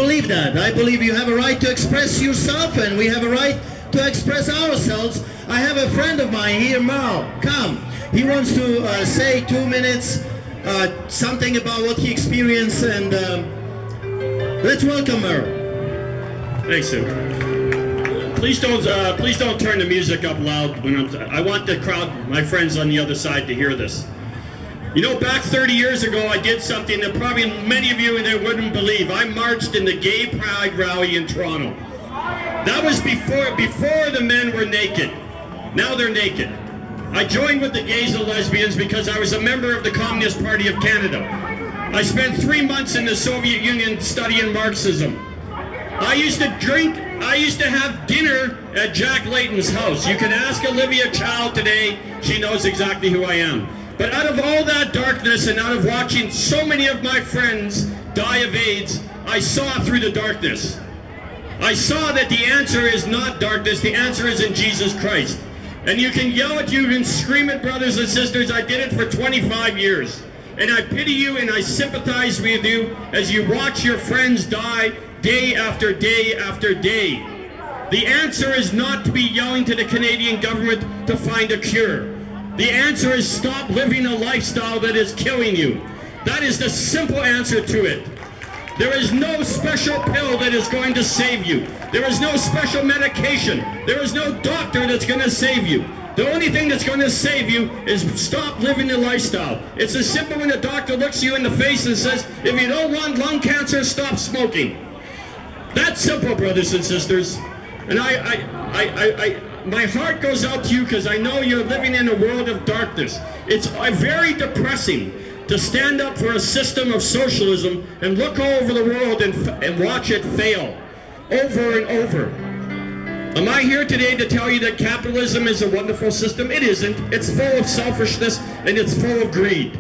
believe that. I believe you have a right to express yourself, and we have a right to express ourselves. I have a friend of mine here, Merle. Come. He wants to say 2 minutes, something about what he experienced, and let's welcome Merle. Thanks, Sue. Please don't turn the music up loud when I want the crowd, my friends on the other side, to hear this. You know, back 30 years ago, I did something that probably many of you in there wouldn't believe. I marched in the Gay Pride rally in Toronto. That was before the men were naked. Now they're naked. I joined with the gays and lesbians because I was a member of the Communist Party of Canada. I spent 3 months in the Soviet Union studying Marxism. I used to have dinner at Jack Layton's house. You can ask Olivia Chow today, she knows exactly who I am. But out of all that darkness and out of watching so many of my friends die of AIDS, I saw through the darkness. I saw that the answer is not darkness, the answer is in Jesus Christ. And you can yell at you and scream it, brothers and sisters. I did it for 25 years. And I pity you and I sympathize with you as you watch your friends die day after day after day. The answer is not to be yelling to the Canadian government to find a cure. The answer is stop living a lifestyle that is killing you. That is the simple answer to it. There is no special pill that is going to save you. There is no special medication. There is no doctor that's going to save you. The only thing that's going to save you is stop living the lifestyle. It's as simple when a doctor looks you in the face and says, if you don't want lung cancer, stop smoking. That's simple, brothers and sisters. And my heart goes out to you because I know you're living in a world of darkness. It's very depressing to stand up for a system of socialism and look all over the world and watch it fail over and over. Am I here today to tell you that capitalism is a wonderful system? It isn't. It's full of selfishness and it's full of greed.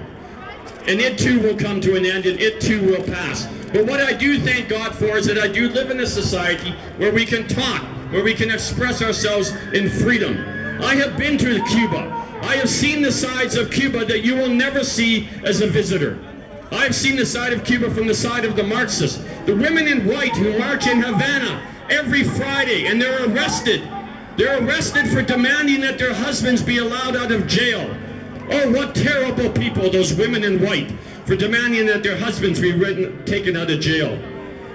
And it too will come to an end and it too will pass. But what I do thank God for is that I do live in a society where we can talk, where we can express ourselves in freedom. I have been to Cuba. I have seen the sides of Cuba that you will never see as a visitor. I've seen the side of Cuba from the side of the Marxists. The women in white who march in Havana every Friday, and they're arrested. They're arrested for demanding that their husbands be allowed out of jail. Oh, what terrible people, those women in white, for demanding that their husbands be taken out of jail.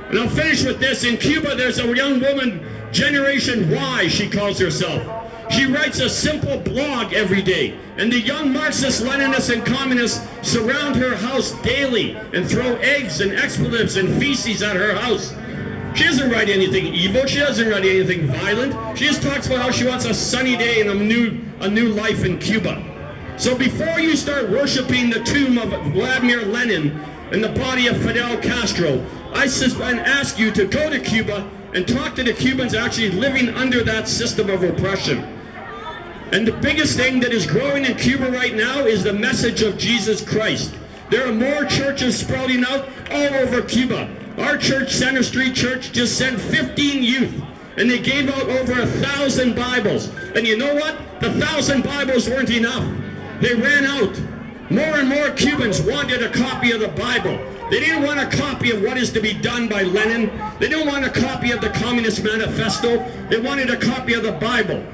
And I'll finish with this. In Cuba, there's a young woman, Generation Y, she calls herself. She writes a simple blog every day. And the young Marxists, Leninists, and communists surround her house daily and throw eggs and expletives and feces at her house. She doesn't write anything evil. She doesn't write anything violent. She just talks about how she wants a sunny day and a new life in Cuba. So before you start worshiping the tomb of Vladimir Lenin and the body of Fidel Castro, I ask you to go to Cuba and talk to the Cubans actually living under that system of oppression. And the biggest thing that is growing in Cuba right now is the message of Jesus Christ. There are more churches sprouting out all over Cuba. Our church, Center Street Church, just sent 15 youth. And they gave out over 1,000 Bibles. And you know what? The 1,000 Bibles weren't enough. They ran out. More and more Cubans wanted a copy of the Bible. They didn't want a copy of what is to be done by Lenin. They didn't want a copy of the Communist Manifesto. They wanted a copy of the Bible.